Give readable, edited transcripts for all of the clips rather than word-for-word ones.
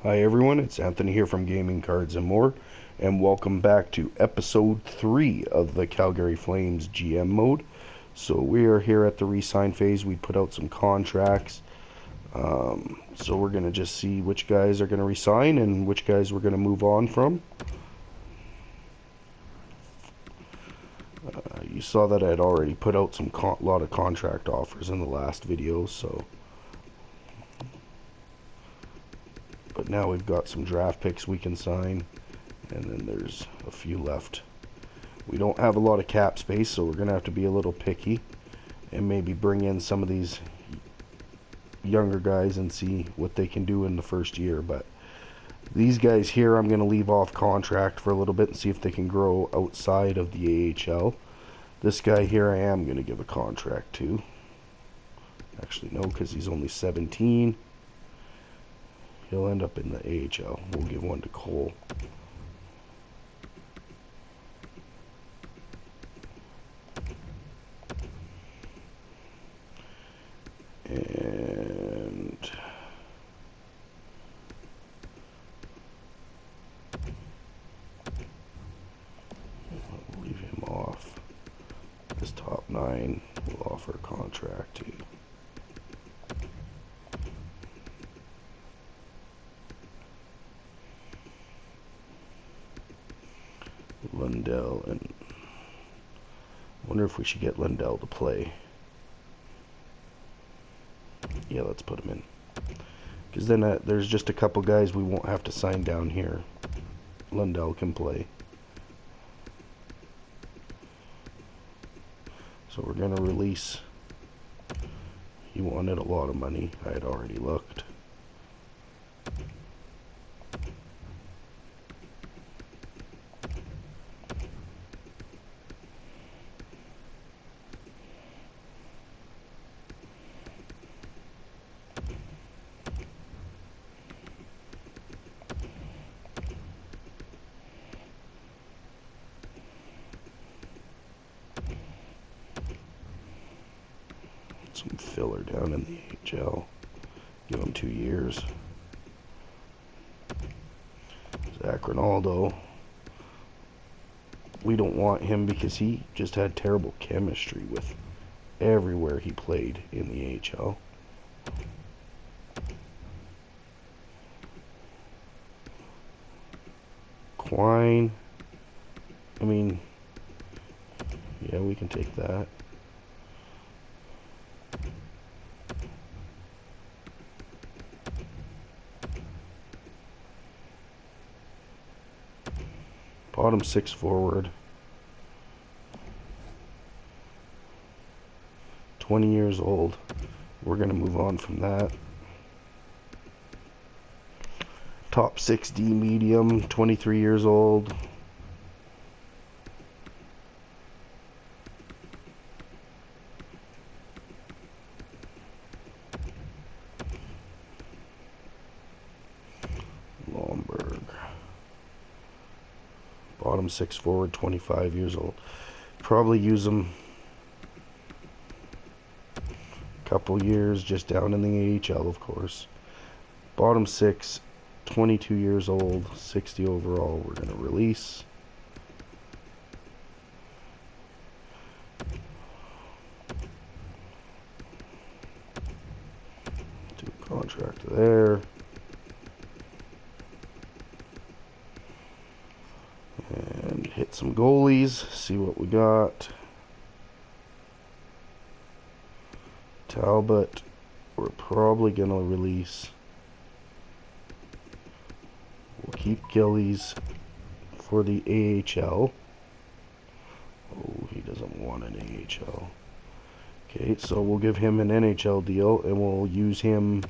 Hi everyone, it's Anthony here from GamingCardsMore, and welcome back to episode 3 of the Calgary Flames GM mode. So we are here at the re-sign phase. We put out some contracts, so we're going to just see which guys are going to resign and which guys we're going to move on from. You saw that I had already put out some lot of contract offers in the last video, but now we've got some draft picks we can sign, and then there's a few left. We don't have a lot of cap space, so we're going to have to be a little picky and maybe bring in some of these younger guys and see what they can do in the first year. But these guys here I'm going to leave off contract for a little bit and see if they can grow outside of the AHL. This guy here I am going to give a contract to. Actually, no, because he's only 17. He'll end up in the AHL. We'll give one to Cole. And we'll leave him off. This top 9 will offer a contract to. Lindell, and I wonder if we should get Lindell to play. Yeah, let's put him in, because then there's just a couple guys we won't have to sign down here. Lindell can play, so we're gonna release. He wanted a lot of money. I had already looked. Some filler down in the AHL. Give him 2 years. Zach Ronaldo. We don't want him because he just had terrible chemistry with everywhere he played in the AHL. Quine. I mean, yeah, we can take that. Bottom 6 forward. 20 years old. We're going to move on from that. Top 6D medium, 23 years old. Bottom 6 forward, 25 years old. Probably use him a couple years just down in the AHL, of course. Bottom 6, 22 years old, 60 overall. We're going to release. Do a contract there. Hit some goalies, see what we got. Talbot, we're probably going to release. We'll keep Gillies for the AHL. Oh, he doesn't want an AHL. Okay, so we'll give him an NHL deal, and we'll use him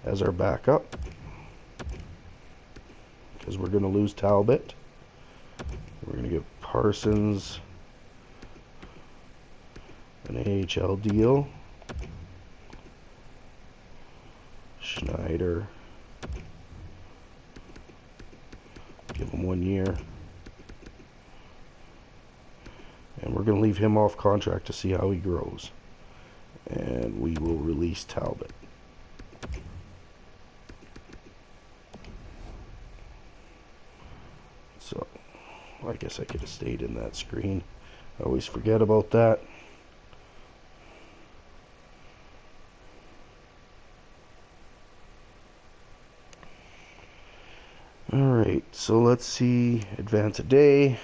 as our backup, because we're going to lose Talbot. We're going to give Parsons an AHL deal. Schneider, give him 1 year. And we're going to leave him off contract to see how he grows. And we will release Talbot. I guess I could have stayed in that screen. I always forget about that. Alright, so let's see. Advance a day.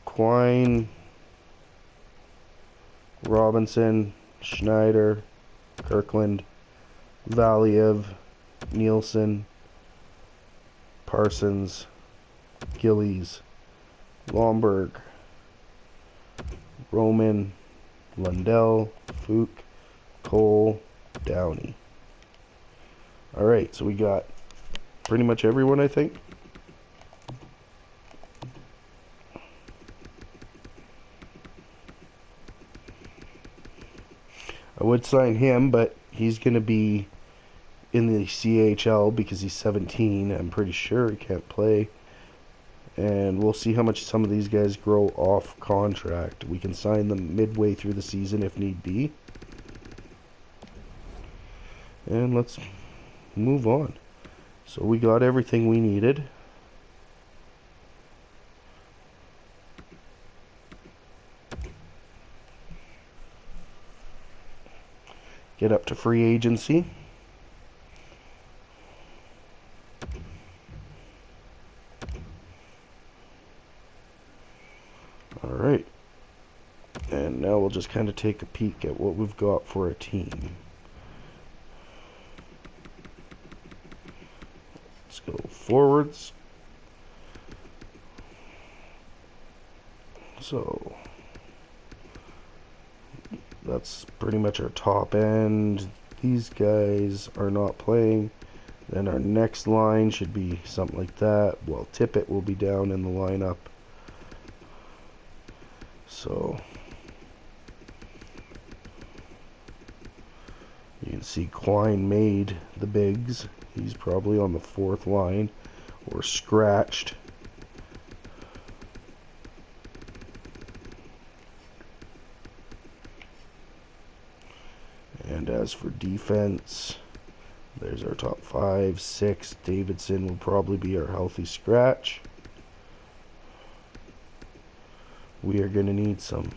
Quine, Robinson, Schneider, Kirkland, Valiev, Nielsen, Parsons, Gillies, Lomberg, Roman, Lundell, Fook, Cole, Downey. Alright, so we got pretty much everyone, I think. I would sign him, but he's going to be in the CHL because he's 17. I'm pretty sure he can't play. And we'll see how much some of these guys grow off contract. We can sign them midway through the season if need be. And let's move on. So we got everything we needed. Get up to free agency. Alright. And now we'll just kind of take a peek at what we've got for a team. Let's go forwards. So that's pretty much our top end. These guys are not playing. Then our next line should be something like that. Well, Tippett will be down in the lineup. So you can see Quine made the bigs. He's probably on the fourth line or scratched. And as for defense, there's our top 5, 6. Davidson will probably be our healthy scratch. We are going to need some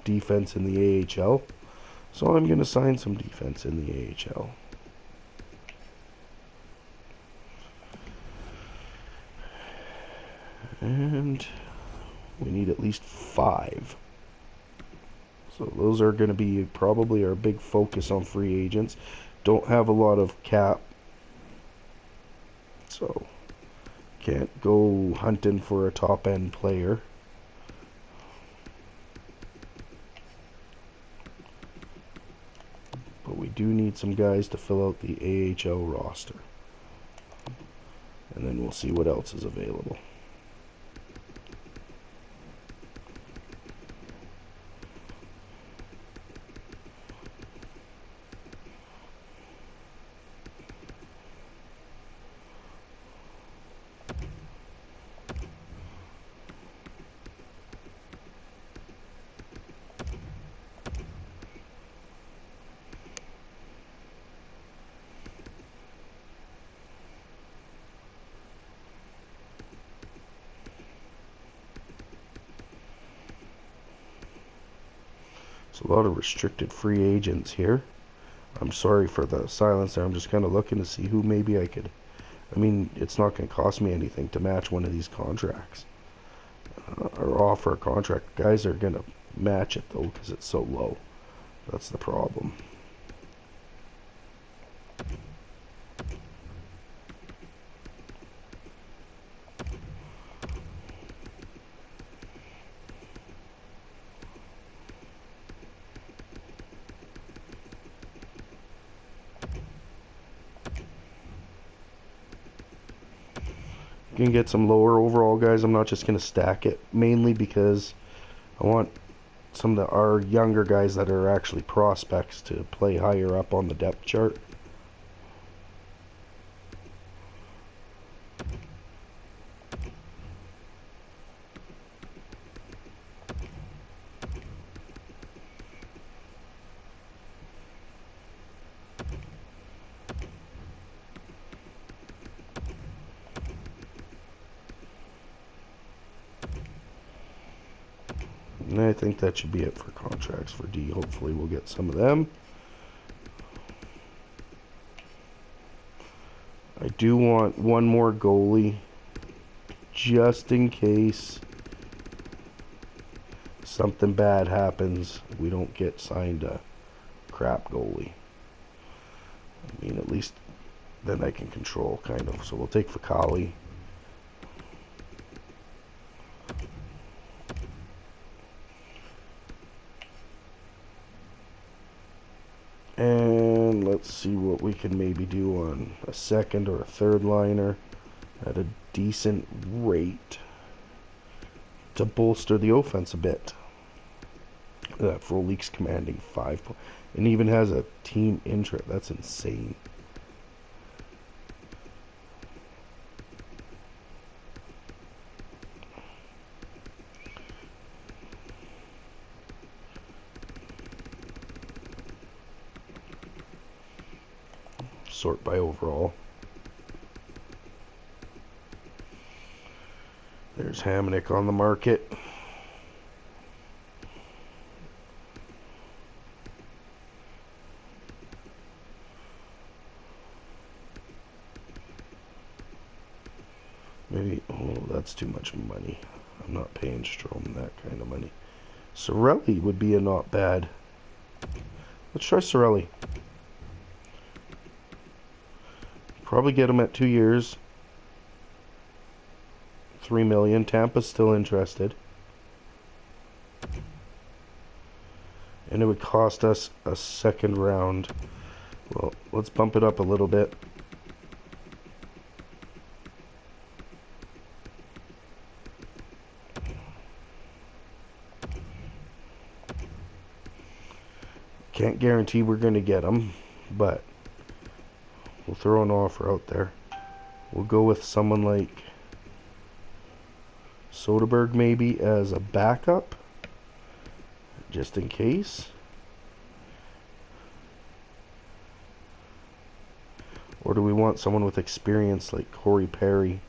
defense in the AHL. So I'm going to sign some defense in the AHL. And we need at least 5. So those are going to be probably our big focus on free agents. Don't have a lot of cap. So can't go hunting for a top end player. But we do need some guys to fill out the AHL roster. And then we'll see what else is available. A lot of restricted free agents here. I'm sorry for the silence there. I'm just kind of looking to see who maybe I could. I mean, it's not going to cost me anything to match one of these contracts or offer a contract. Guys are going to match it though because it's so low. That's the problem. You can get some lower overall guys. I'm not just going to stack it, mainly because I want some of our younger guys that are actually prospects to play higher up on the depth chart. think that should be it for contracts for D. Hopefully we'll get some of them. I do want one more goalie, just in case something bad happens. We don't get signed a crap goalie. I mean, at least then I can control, kind of. So we'll take Vakali. And let's see what we can maybe do on a second or a third liner at a decent rate to bolster the offense a bit. That Frolik's commanding 5 points and even has a team interest. That's insane. Sort by overall. There's Hamonic on the market. Maybe, oh, that's too much money. I'm not paying Strome that kind of money. Sorelli would be a not bad. Let's try Sorelli. Probably get him at 2 years. 3 million. Tampa's still interested. And it would cost us a second round. Well, let's bump it up a little bit. Can't guarantee we're going to get him, but we'll throw an offer out there. We'll go with someone like Soderberg maybe as a backup, just in case. Or do we want someone with experience like Corey Perry?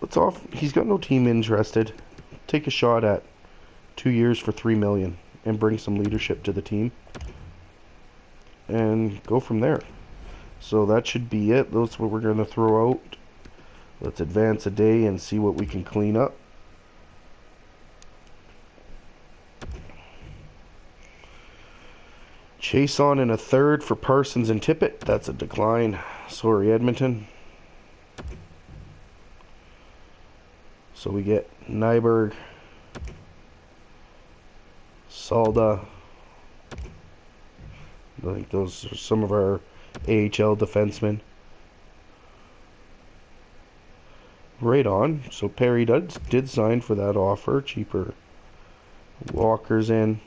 Let's off. He's got no team interested. Take a shot at 2 years for 3 million and bring some leadership to the team and go from there. So that should be it. That's what we're going to throw out. Let's advance a day and see what we can clean up. Chase on in a third for Parsons and Tippett. That's a decline. Sorry, Edmonton. So we get Nyberg, Salda. I think those are some of our AHL defensemen. Right on. So Perry did sign for that offer. Cheaper. Walker's in.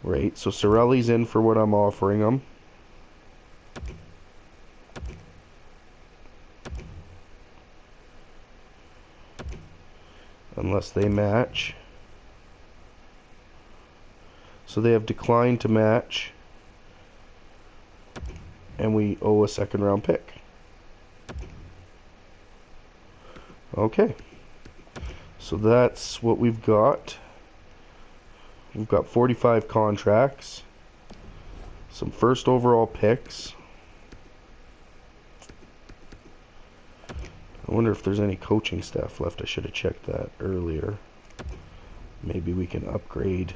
Right. So Sorelli's in for what I'm offering him. Unless they match. So they have declined to match. And we owe a second round pick. Okay. So that's what we've got. We've got 45 contracts. Some first overall picks. I wonder if there's any coaching staff left. I should have checked that earlier. Maybe we can upgrade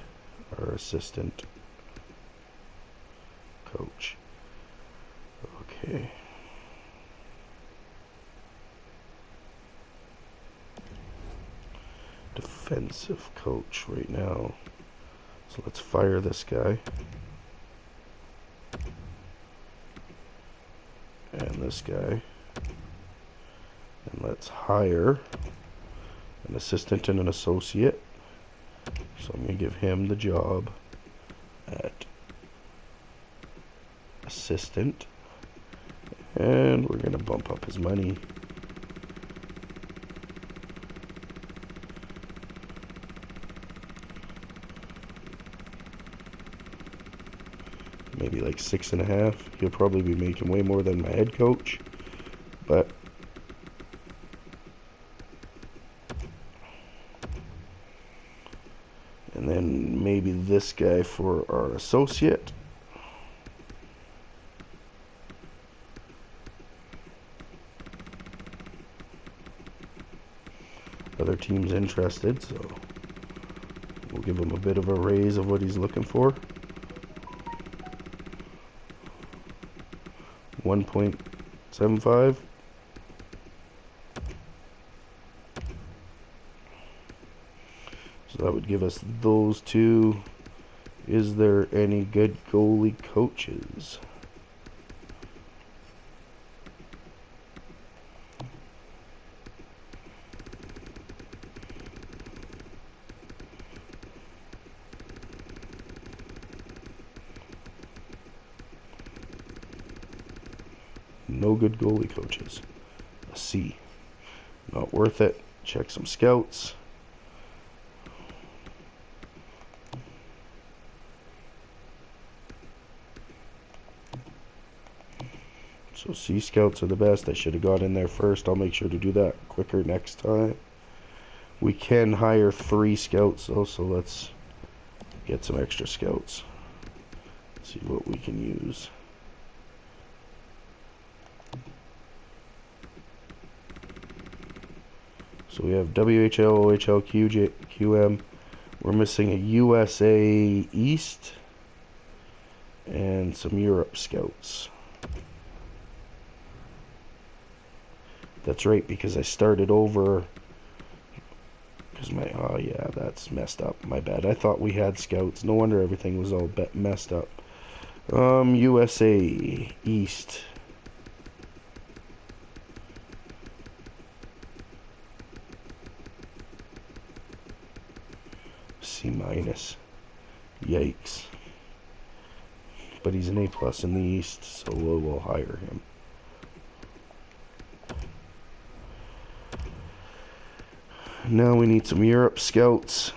our assistant coach. Okay. Defensive coach right now. So let's fire this guy. And this guy. And let's hire an assistant and an associate. So I'm going to give him the job at assistant. And we're going to bump up his money. maybe like 6.5. He'll probably be making way more than my head coach, but and then maybe this guy for our associate. Other teams interested, so we'll give him a bit of a raise of what he's looking for. 1.75. So that would give us those two. Is there any good goalie coaches? No good goalie coaches. A C. Not worth it. Check some scouts. So C scouts are the best. I should have got in there first. I'll make sure to do that quicker next time. We can hire 3 scouts though, so let's get some extra scouts. See what we can use. So we have WHL, OHL, QJ, QM. We're missing a USA East and some Europe scouts. That's right, because I started over. Because my, oh yeah, that's messed up. My bad. I thought we had scouts. No wonder everything was all messed up. USA East. C minus. Yikes. But he's an A plus in the East, so we'll hire him. Now we need some Europe scouts.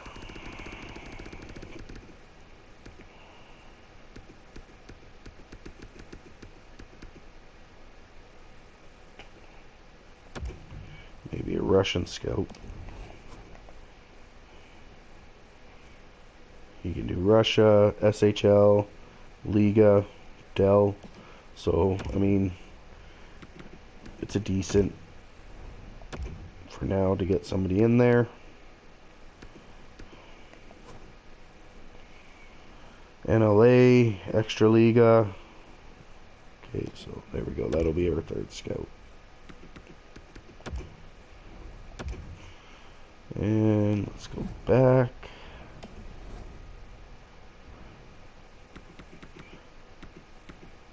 Maybe a Russian scout. You can do Russia, SHL, Liga, Dell. So, I mean, it's a decent for now to get somebody in there. NLA, Extra Liga. Okay, so there we go. That'll be our 3rd scout. And let's go back.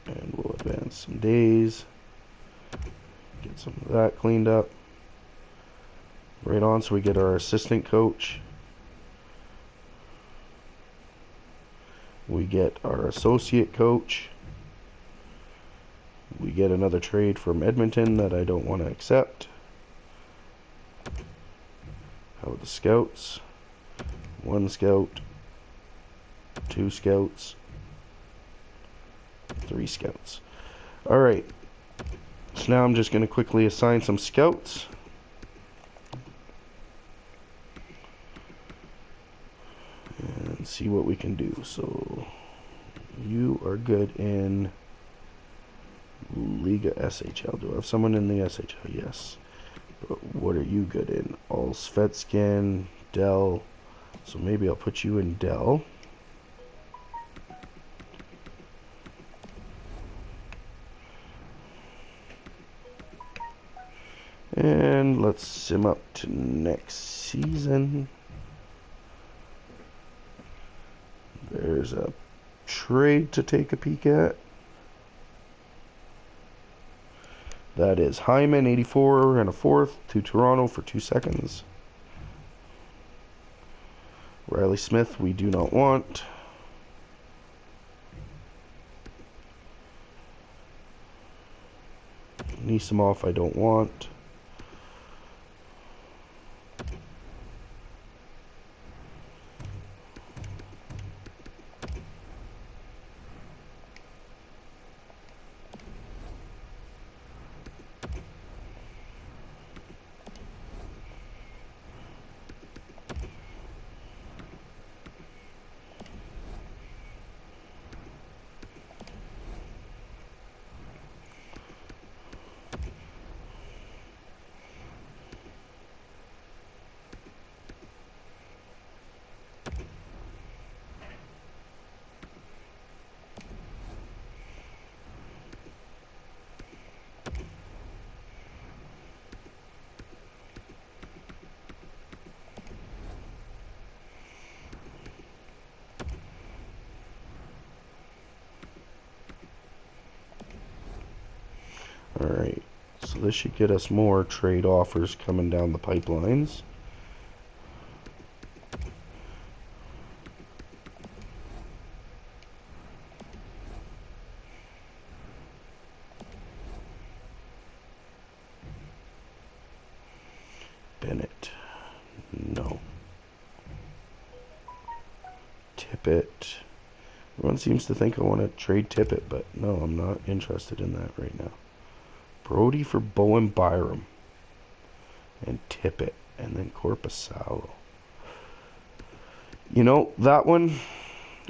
And we'll advance some days. Get some of that cleaned up. Right on, so we get our assistant coach. We get our associate coach. We get another trade from Edmonton that I don't want to accept. How about the scouts? 1 scout, 2 scouts, 3 scouts. Alright, so now I'm just going to quickly assign some scouts. And see what we can do. So, you are good in Liga SHL. Do I have someone in the SHL? Yes. But what are you good in? Allsvenskan, Dell. So maybe I'll put you in Dell. And let's sim up to next season. There's a trade to take a peek at. That is Hyman, 84 and a 4th to Toronto for 2 seconds. Riley Smith, we do not want. Nisimov, I don't want. Alright, so this should get us more trade offers coming down the pipelines. Bennett. No. Tippett. Everyone seems to think I want to trade Tippett, but no, I'm not interested in that right now. Brody for Bowen Byram. And Tippett. And then Corpusalo. You know, that one,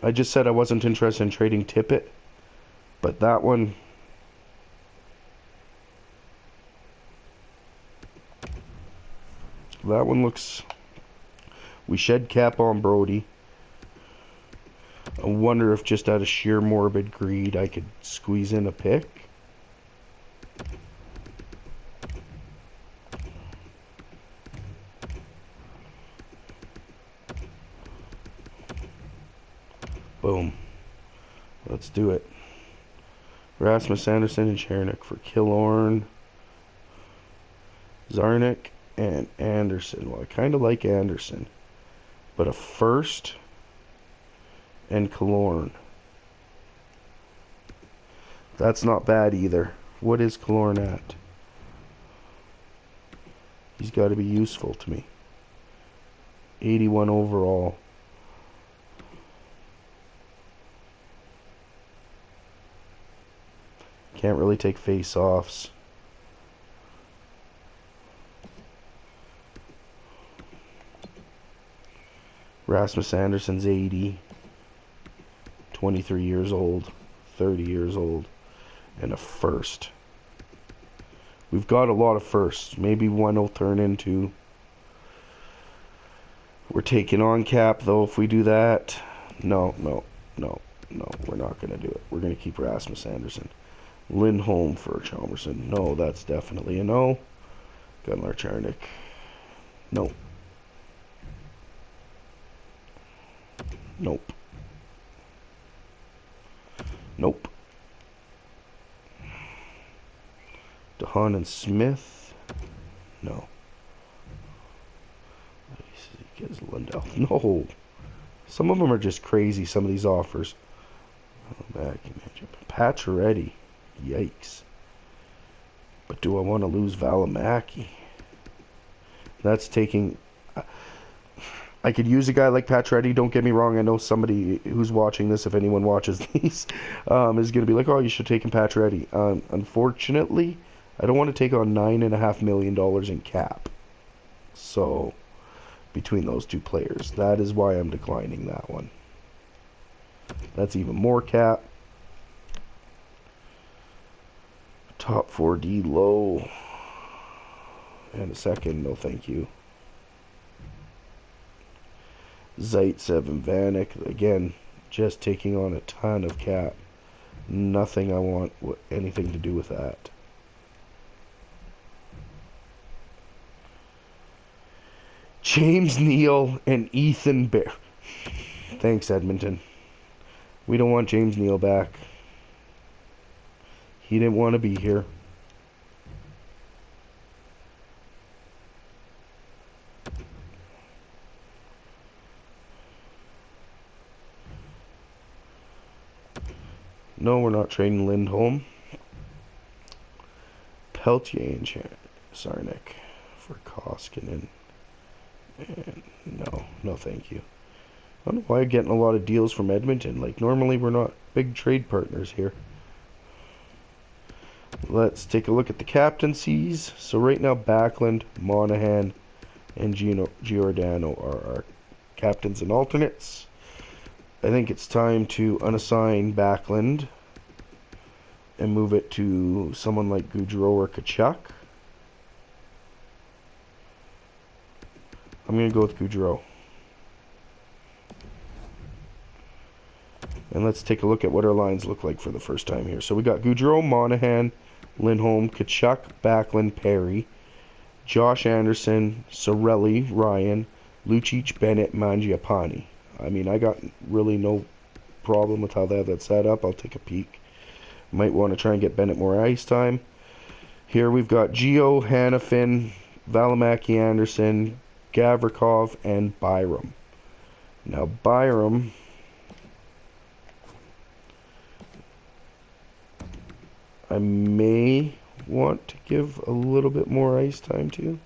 I just said I wasn't interested in trading Tippett. But that one... That one looks... We shed cap on Brody. I wonder if just out of sheer morbid greed I could squeeze in a pick. Boom. Let's do it. Rasmus Anderson and Chernik for Killorn, Zarnik, and Anderson. Well, I kind of like Anderson. But a first and Killorn. That's not bad either. What is Killorn at? He's got to be useful to me. 81 overall. Can't really take face-offs. Rasmus Anderson's 80. 23 years old. 30 years old. And a first. We've got a lot of firsts. Maybe one will turn into... We're taking on cap, though, if we do that. No, we're not going to do it. We're going to keep Rasmus Anderson. Lindholm for Chalmerson. No, that's definitely a no. Gunnar Charnik. No. Nope. Nope. DeHaan and Smith. No. Lindell. No. Some of them are just crazy, some of these offers. Pacioretty. Yikes. But do I want to lose Valimaki? That's taking... I could use a guy like Pacioretty, don't get me wrong. I know somebody who's watching this, if anyone watches these, is going to be like, oh, you should take him Pacioretty. Unfortunately, I don't want to take on $9.5 million in cap. So, between those two players, that is why I'm declining that one. That's even more cap. Top 4D low. And a second, no thank you. Zaitsev and Vanek, again, just taking on a ton of cap. Nothing I want anything to do with that. James Neal and Ethan Bear. Thanks, Edmonton. We don't want James Neal back. He didn't want to be here. No, we're not trading Lindholm. Peltier and Sarnik for Koskinen. And no thank you. I don't know why I'm getting a lot of deals from Edmonton. Like, normally we're not big trade partners here. Let's take a look at the captaincies. So right now, Backlund, Monahan, and Giordano are our captains and alternates. I think it's time to unassign Backlund and move it to someone like Gaudreau or Tkachuk. I'm going to go with Gaudreau. And let's take a look at what our lines look like for the first time here. So we got Gaudreau, Monahan, Lindholm, Tkachuk, Backlund, Perry, Josh Anderson, Sorelli, Ryan, Lucic, Bennett, Mangiapane. I mean, I got really no problem with how they have that set up. I'll take a peek. Might want to try and get Bennett more ice time. Here we've got Gio, Hanifin, Valimaki Anderson, Gavrikov, and Byram. Now Byram, I may want to give a little bit more ice time to.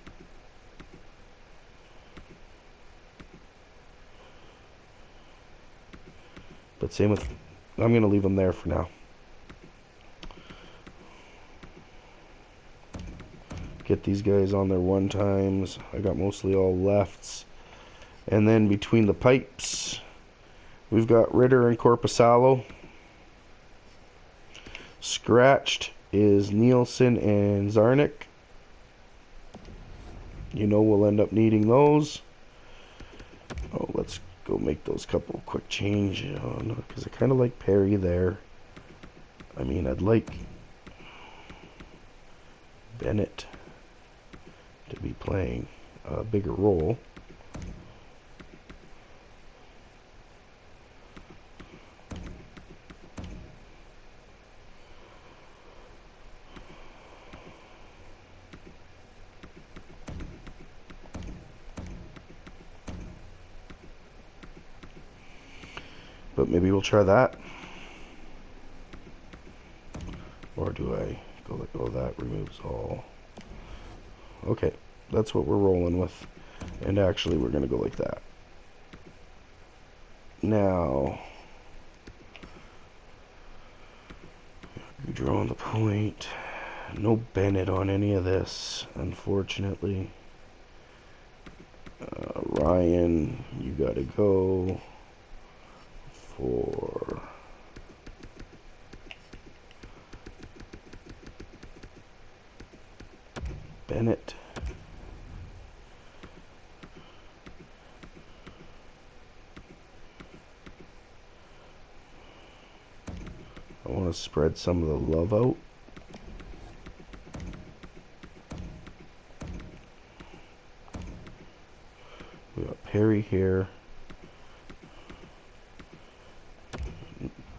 But same with, I'm going to leave him there for now. Get these guys on their one times. I got mostly all lefts. And then between the pipes, we've got Ritter and Korpisalo. Scratched is Nielsen and Zarnik. You know we'll end up needing those. Oh, let's go make those couple quick change on, because I kind of like Perry there. I mean, I'd like Bennett to be playing a bigger role. But maybe we'll try that. Or do I go like, oh, that removes all. Okay, that's what we're rolling with. And actually, we're going to go like that. Now, Gaudreau on the point. No Bennett on any of this, unfortunately. Ryan, you got to go for Bennett. I want to spread some of the love out. We got Perry here.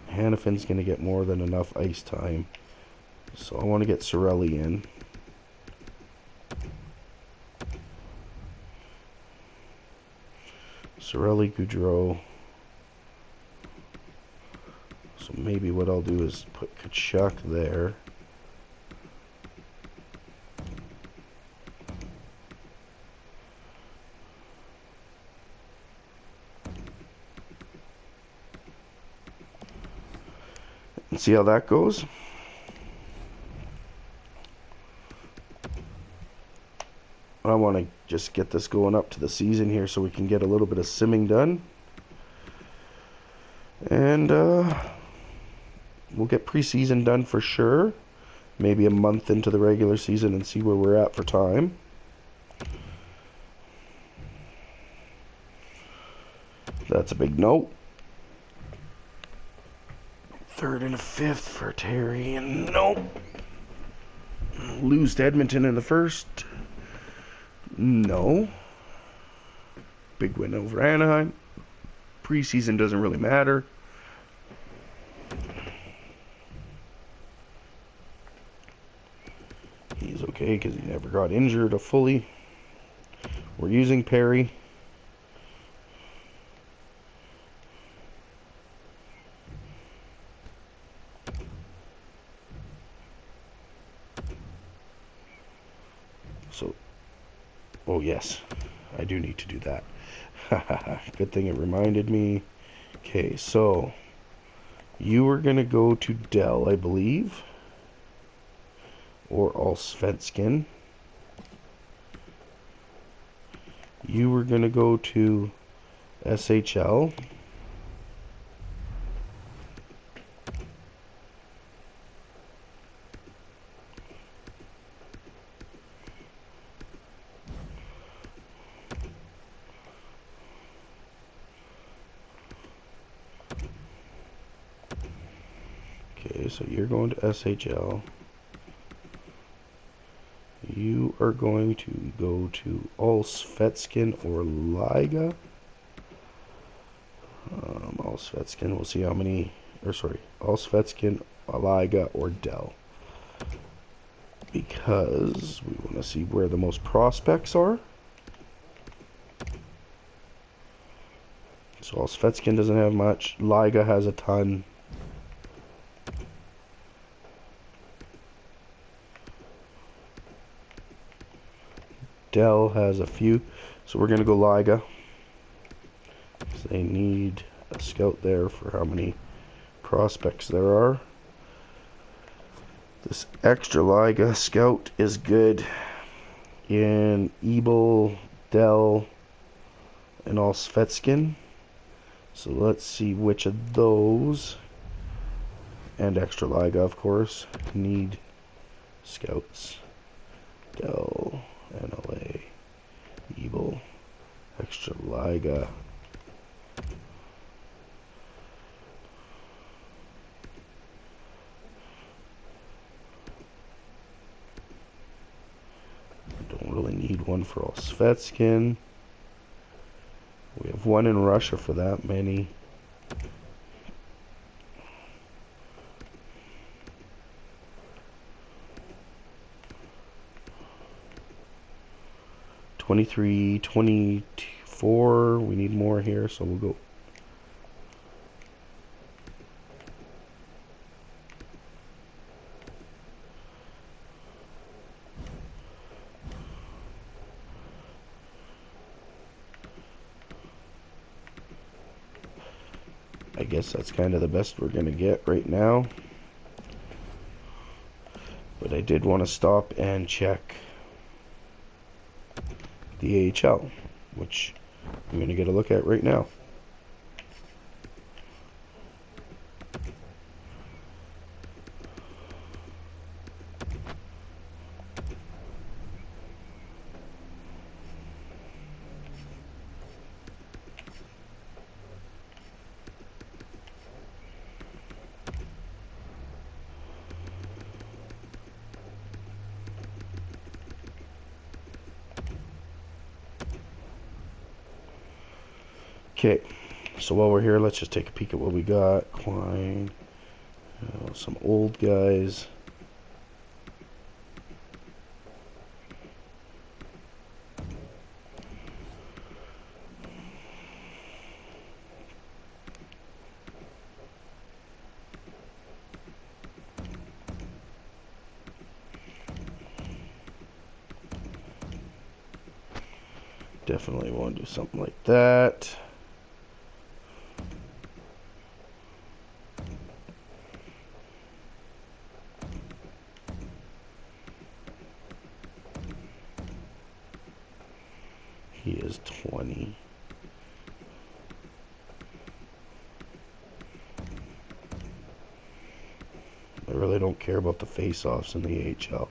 Hanifin's going to get more than enough ice time. So I want to get Cirelli in. Cirelli, Gaudreau. So maybe what I'll do is put Tkachuk there. And see how that goes. I want to just get this going up to the season here so we can get a little bit of simming done. And we'll get preseason done for sure. Maybe a month into the regular season and see where we're at for time. That's a big no. Third and a fifth for Terry, and nope. Lose to Edmonton in the first. No. Big win over Anaheim. Preseason doesn't really matter. He's okay because he never got injured fully. We're using Perry. So, oh yes, I do need to do that. Good thing it reminded me. Okay, so you were going to go to Dell, I believe. Or Allsvenskan. You were going to go to SHL. Okay, so you're going to SHL. You are going to go to Allsvenskan or Liga. Allsvenskan, we'll see how many, or sorry, Allsvenskan, Liga, or Dell. because we want to see where the most prospects are. So Svetskin doesn't have much. Liga has a ton. Dell has a few. So we're going to go Liga. So they need a scout there for how many prospects there are. This extra Liga scout is good in Ebel, Dell, and all Svetskin. So let's see which of those, and extra Liga of course, need scouts. Dell, NLA, Ebel, extra Liga. Don't really need one for all Svetskin. We have one in Russia for that many. $23, $24. We need more here, so we'll go. I guess that's kind of the best we're going to get right now. But I did want to stop and check the AHL, which I'm going to get a look at right now. Okay, so while we're here, let's just take a peek at what we got. Quine, some old guys. Definitely want to do something like that. He is 20. I really don't care about the face-offs in the AHL.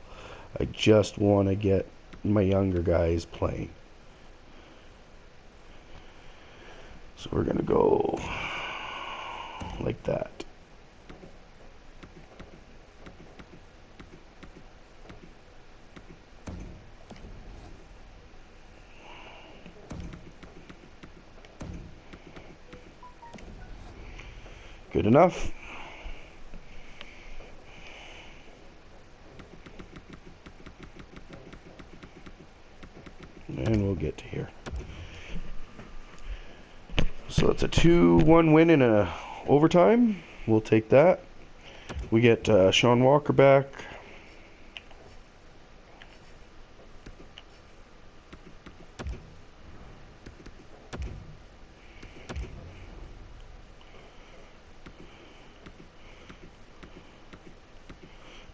I just want to get my younger guys playing. So we're going to go like that. Good enough. And we'll get to here. So it's a 2-1 win in a overtime. We'll take that. We get Sean Walker back.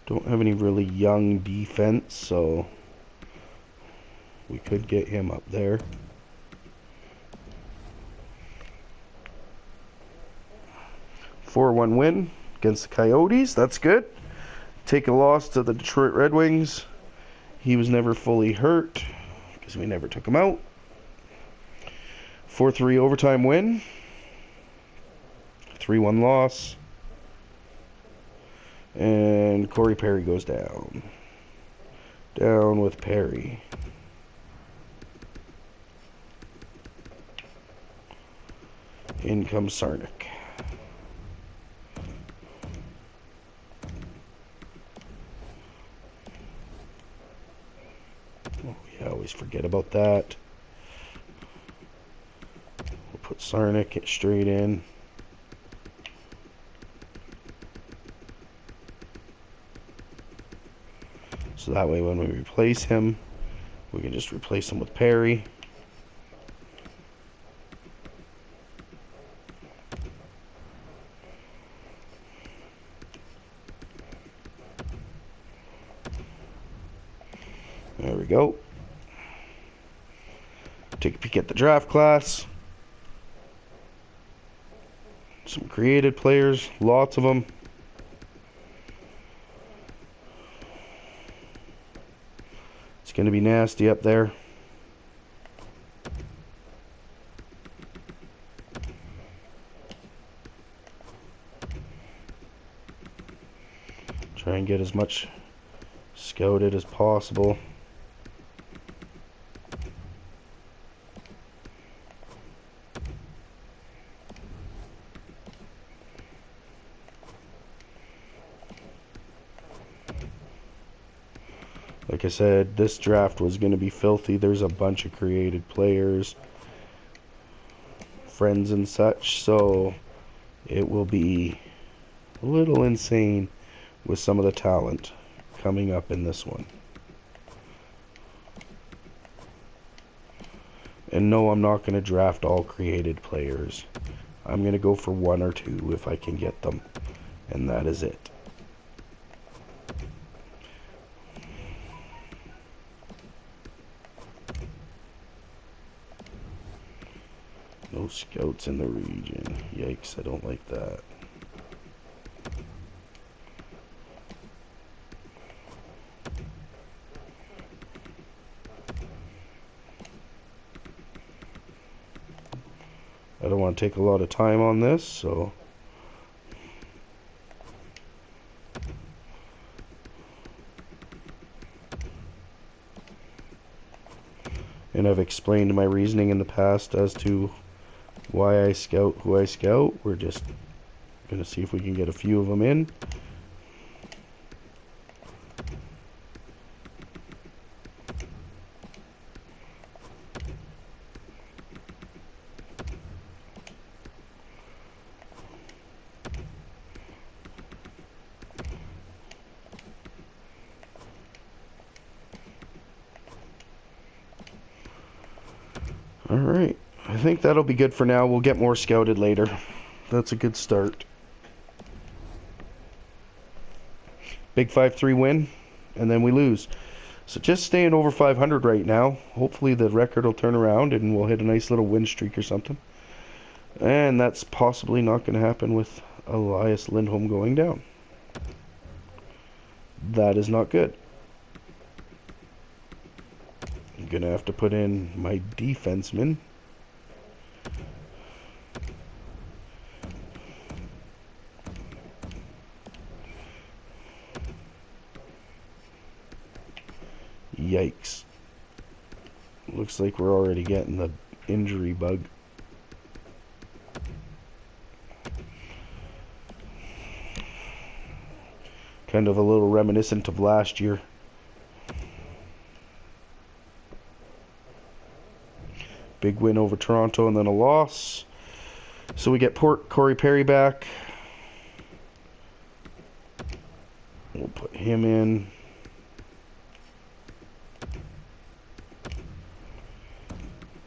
Don't have any really young defense, so we could get him up there. Four-one win against the Coyotes. That's good. Take a loss to the Detroit Red Wings. He was never fully hurt because we never took him out. 4-3 overtime win. 3-1 loss. And Corey Perry goes down. Down with Perry. In comes Sarnik. Oh, yeah, I always forget about that. We'll put Sarnik straight in. So that way when we replace him, we can just replace him with Perry. There we go. Take a peek at the draft class. Some created players, lots of them. It's going to be nasty up there. Try and get as much scouted as possible. Like I said, this draft was going to be filthy. There's a bunch of created players, friends and such, so it will be a little insane with some of the talent coming up in this one. And no, I'm not going to draft all created players. I'm going to go for one or two if I can get them, and that is it. No scouts in the region. Yikes, I don't like that. I don't want to take a lot of time on this, so and I've explained my reasoning in the past as to why I scout who I scout. We're just going to see if we can get a few of them in. Alright, I think that'll be good for now. We'll get more scouted later. That's a good start. Big 5-3 win, and then we lose. So just staying over 500 right now. Hopefully the record will turn around and we'll hit a nice little win streak or something. And that's possibly not going to happen with Elias Lindholm going down. That is not good. I'm going to have to put in my defenseman. Yikes. Looks like we're already getting the injury bug. Kind of a little reminiscent of last year. Big win over Toronto and then a loss. So we get Corey Perry back. We'll put him in.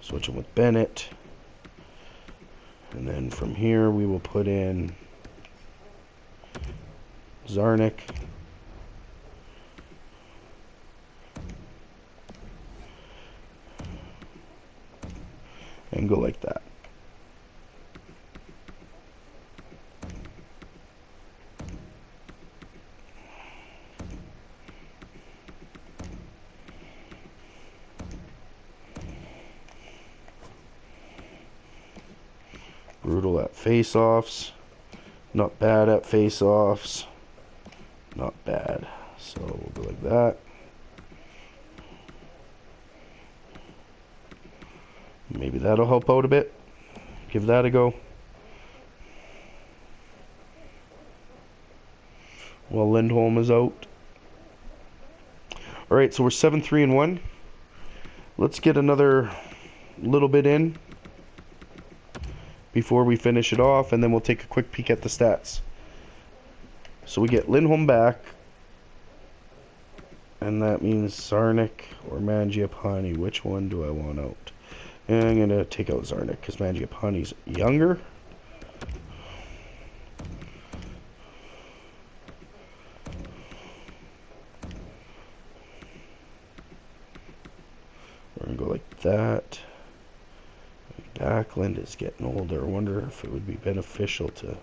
Switch him with Bennett. And then from here we will put in Zarnik. And go like that. Brutal at face-offs. Not bad at face-offs. Not bad. So we'll go like that. Maybe that'll help out a bit. Give that a go. While Lindholm is out. Alright, so we're 7-3-1. Let's get another little bit in before we finish it off, and then we'll take a quick peek at the stats. So we get Lindholm back, and that means Zarnik or Mangiapane. Which one do I want out? And I'm going to take out Zarnik because Mangiapane's younger. We're going to go like that. Backlund is getting older. I wonder if it would be beneficial to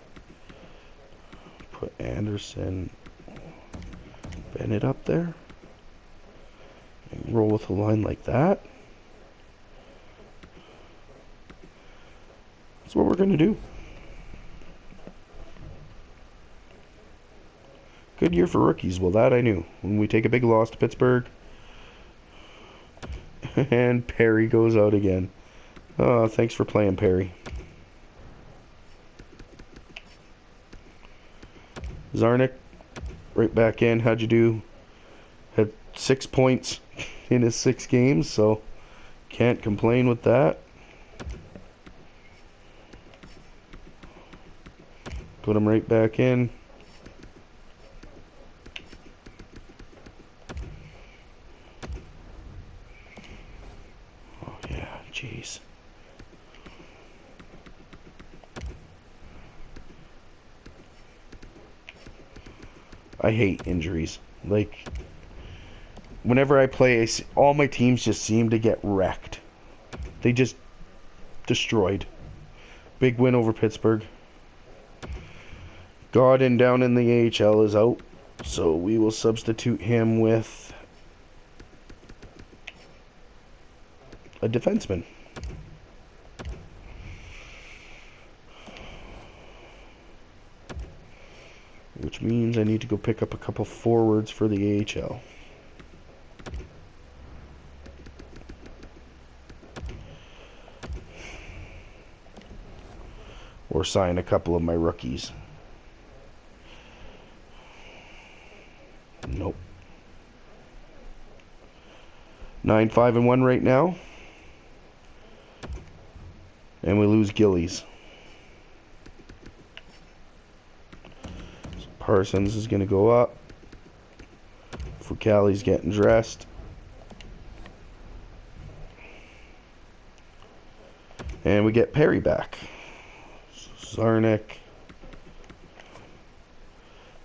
put Anderson, Bennett up there, and roll with a line like that. That's what we're going to do. Good year for rookies. Well, that I knew. When we take a big loss to Pittsburgh, and Perry goes out again. Oh, thanks for playing, Perry. Zarnik, right back in. How'd you do? Had 6 points in his 6 games, so can't complain with that. Put him right back in. Oh, yeah, jeez. I hate injuries. Like, whenever I play, all my teams just seem to get wrecked. They just destroyed. Big win over Pittsburgh. Gaudreau down in the AHL is out, so we will substitute him with a defenseman. Which means I need to go pick up a couple forwards for the AHL. Or sign a couple of my rookies. Nope. 9-5-1 right now. And we lose Gillies. So Parsons is going to go up. Fucali's getting dressed. And we get Perry back. Zarnik.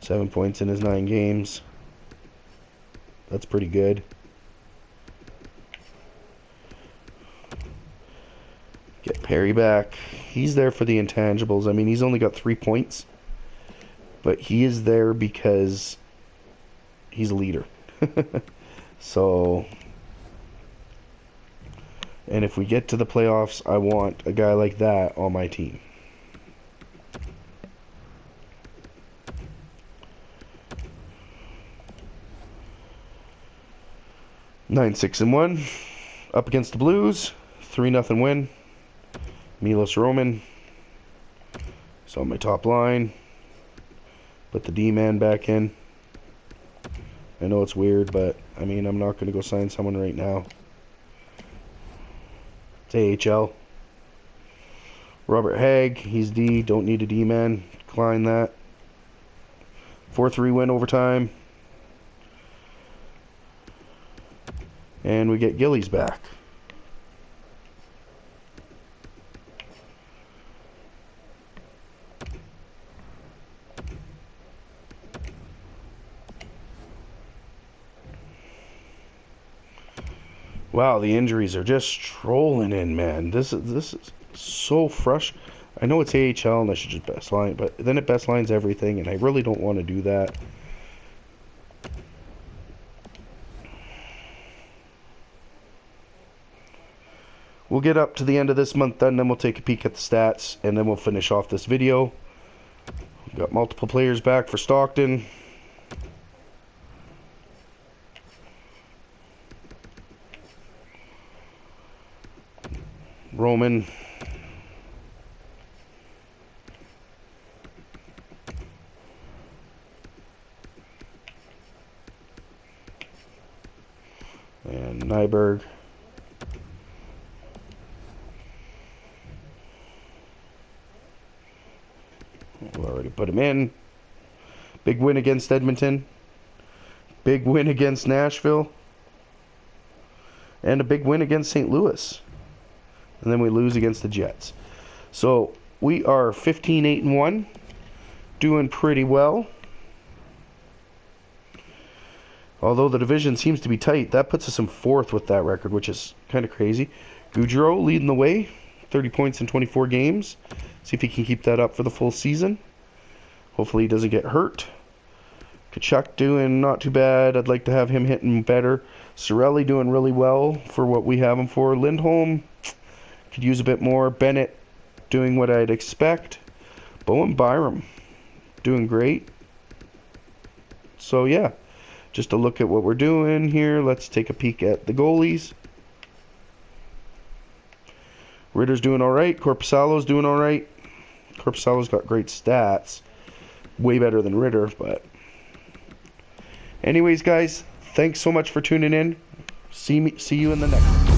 7 points in his 9 games. That's pretty good. Get Perry back. He's there for the intangibles. I mean, he's only got 3 points. But he is there because he's a leader. So, and if we get to the playoffs, I want a guy like that on my team. 9-6-1 up against the Blues. 3-0 win. Milos Roman is on my top line. Put the D-man back in. I know it's weird, but I mean, I'm not going to go sign someone right now. It's AHL. Robert Hagg, he's D. Don't need a D-man. Decline that. 4-3 win overtime. And we get Gillies back. Wow, the injuries are just strolling in, man. This is so frustrating. I know it's AHL and I should just best line, but then it best lines everything, and I really don't want to do that. We'll get up to the end of this month then we'll take a peek at the stats, and then we'll finish off this video. We've got multiple players back for Stockton. Roman. And Nyberg. already put him in. Big win against Edmonton. Big win against Nashville. And a big win against St. Louis. And then we lose against the Jets. So we are 15-8-1. Doing pretty well. Although the division seems to be tight, that puts us in 4th with that record, which is kind of crazy. Gaudreau leading the way, 30 points in 24 games. See if he can keep that up for the full season. Hopefully he doesn't get hurt. Tkachuk doing not too bad. I'd like to have him hitting better. Cirelli doing really well for what we have him for. Lindholm could use a bit more. Bennett doing what I'd expect. Bowen Byram doing great. So yeah, just to look at what we're doing here, let's take a peek at the goalies. Ritter's doing alright. Korpisalo's doing alright. Korpisalo's got great stats. Way better than Ritter, but... Anyways, guys, thanks so much for tuning in. See you in the next one.